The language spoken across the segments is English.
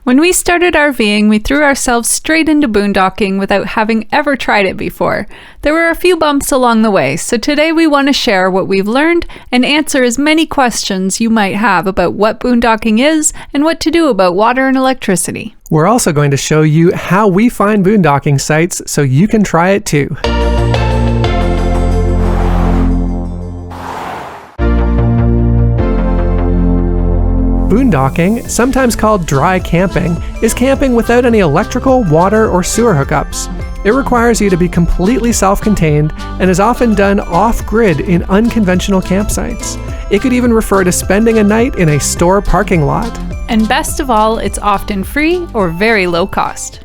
When we started RVing, we threw ourselves straight into boondocking without having ever tried it before. There were a few bumps along the way, so today we want to share what we've learned and answer as many questions you might have about what boondocking is and what to do about water and electricity. We're also going to show you how we find boondocking sites so you can try it too. Boondocking, sometimes called dry camping, is camping without any electrical, water, or sewer hookups. It requires you to be completely self-contained and is often done off-grid in unconventional campsites. It could even refer to spending a night in a store parking lot. And best of all, it's often free or very low cost.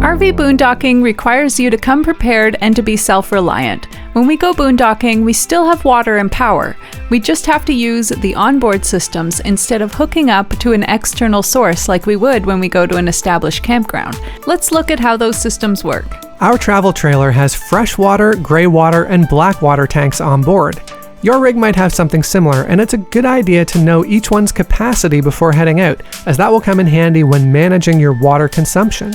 RV boondocking requires you to come prepared and to be self-reliant. When we go boondocking, we still have water and power. We just have to use the onboard systems instead of hooking up to an external source like we would when we go to an established campground. Let's look at how those systems work. Our travel trailer has freshwater, gray water, and black water tanks on board. Your rig might have something similar, and it's a good idea to know each one's capacity before heading out, as that will come in handy when managing your water consumption.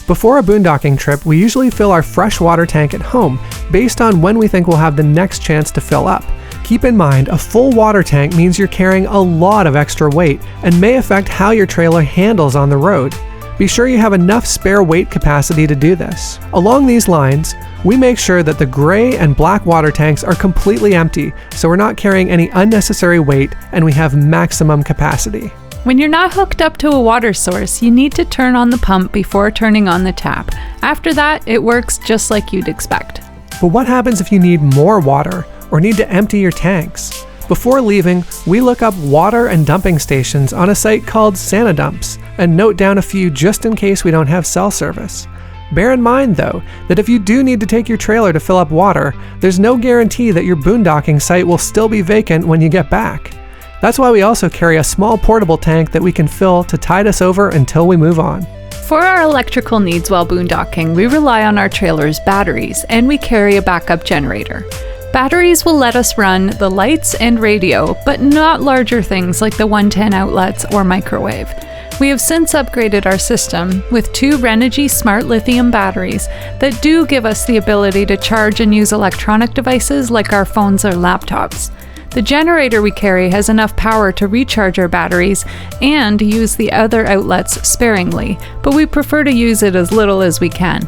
Before a boondocking trip, we usually fill our fresh water tank at home, based on when we think we'll have the next chance to fill up. Keep in mind, a full water tank means you're carrying a lot of extra weight and may affect how your trailer handles on the road. Be sure you have enough spare weight capacity to do this. Along these lines, we make sure that the gray and black water tanks are completely empty, so we're not carrying any unnecessary weight and we have maximum capacity. When you're not hooked up to a water source, you need to turn on the pump before turning on the tap. After that, it works just like you'd expect. But what happens if you need more water or need to empty your tanks? Before leaving, we look up water and dumping stations on a site called Sanadumps and note down a few just in case we don't have cell service. Bear in mind, though, that if you do need to take your trailer to fill up water, there's no guarantee that your boondocking site will still be vacant when you get back. That's why we also carry a small portable tank that we can fill to tide us over until we move on. For our electrical needs while boondocking, we rely on our trailer's batteries, and we carry a backup generator. Batteries will let us run the lights and radio, but not larger things like the 110 outlets or microwave. We have since upgraded our system with 2 Renogy Smart Lithium batteries that do give us the ability to charge and use electronic devices like our phones or laptops. The generator we carry has enough power to recharge our batteries and use the other outlets sparingly, but we prefer to use it as little as we can.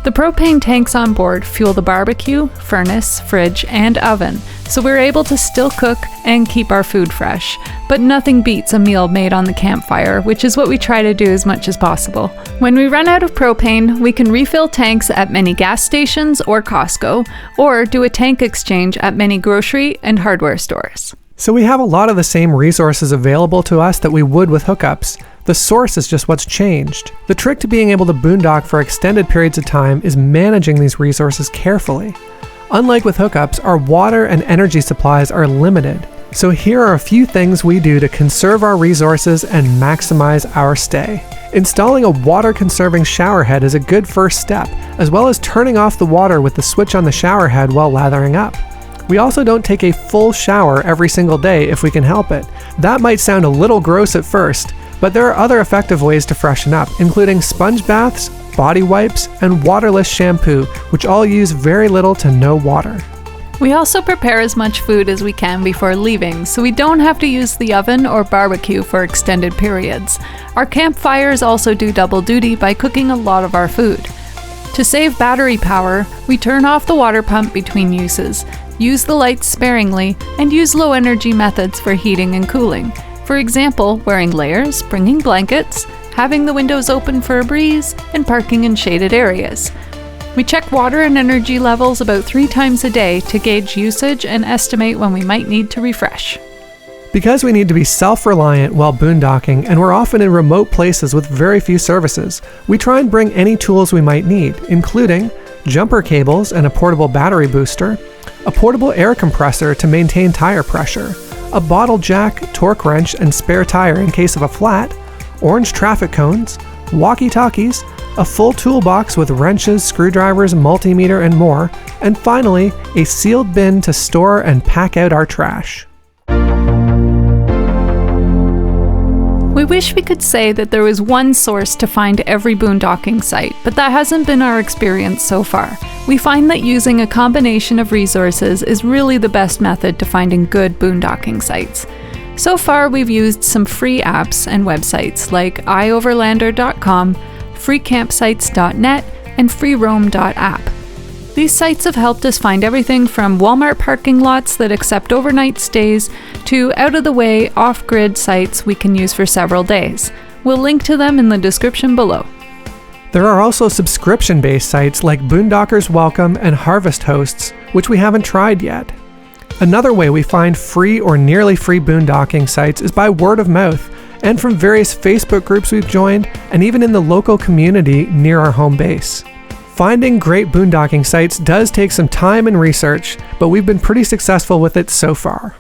The propane tanks on board fuel the barbecue, furnace, fridge, and oven, so we're able to still cook and keep our food fresh. But nothing beats a meal made on the campfire, which is what we try to do as much as possible. When we run out of propane, we can refill tanks at many gas stations or Costco, or do a tank exchange at many grocery and hardware stores. So we have a lot of the same resources available to us that we would with hookups. The source is just what's changed. The trick to being able to boondock for extended periods of time is managing these resources carefully. Unlike with hookups, our water and energy supplies are limited. So here are a few things we do to conserve our resources and maximize our stay. Installing a water-conserving shower head is a good first step, as well as turning off the water with the switch on the shower head while lathering up. We also don't take a full shower every single day if we can help it. That might sound a little gross at first, but there are other effective ways to freshen up, including sponge baths, body wipes, and waterless shampoo, which all use very little to no water. We also prepare as much food as we can before leaving, so we don't have to use the oven or barbecue for extended periods. Our campfires also do double duty by cooking a lot of our food. To save battery power, we turn off the water pump between uses, use the lights sparingly, and use low-energy methods for heating and cooling. For example, wearing layers, bringing blankets, having the windows open for a breeze, and parking in shaded areas. We check water and energy levels about 3 times a day to gauge usage and estimate when we might need to refresh. Because we need to be self-reliant while boondocking, and we're often in remote places with very few services, we try and bring any tools we might need, including jumper cables and a portable battery booster, a portable air compressor to maintain tire pressure, a bottle jack, torque wrench, and spare tire in case of a flat, orange traffic cones, walkie-talkies, a full toolbox with wrenches, screwdrivers, multimeter, and more, and finally, a sealed bin to store and pack out our trash. wish we could say that there was one source to find every boondocking site, but that hasn't been our experience so far. We find that using a combination of resources is really the best method to finding good boondocking sites. So far, we've used some free apps and websites like ioverlander.com, freecampsites.net, and freeroam.app. These sites have helped us find everything from Walmart parking lots that accept overnight stays to out-of-the-way, off-grid sites we can use for several days. We'll link to them in the description below. There are also subscription-based sites like Boondockers Welcome and Harvest Hosts, which we haven't tried yet. Another way we find free or nearly free boondocking sites is by word of mouth, and from various Facebook groups we've joined, and even in the local community near our home base. Finding great boondocking sites does take some time and research, but we've been pretty successful with it so far.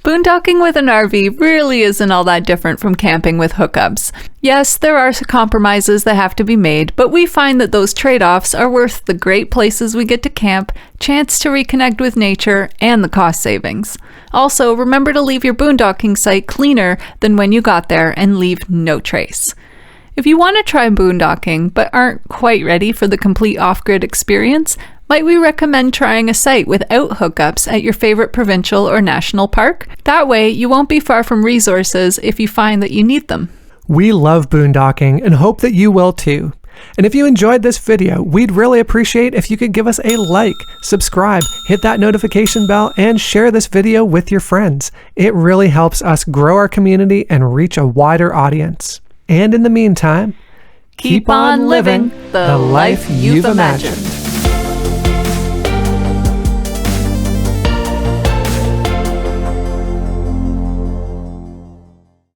Boondocking with an RV really isn't all that different from camping with hookups. Yes, there are compromises that have to be made, but we find that those trade-offs are worth the great places we get to camp, chance to reconnect with nature, and the cost savings. Also, remember to leave your boondocking site cleaner than when you got there and leave no trace. If you want to try boondocking but aren't quite ready for the complete off-grid experience, might we recommend trying a site without hookups at your favorite provincial or national park? That way, you won't be far from resources if you find that you need them. We love boondocking and hope that you will too. And if you enjoyed this video, we'd really appreciate if you could give us a like, subscribe, hit that notification bell, and share this video with your friends. It really helps us grow our community and reach a wider audience. And in the meantime, Keep on living the life you've imagined.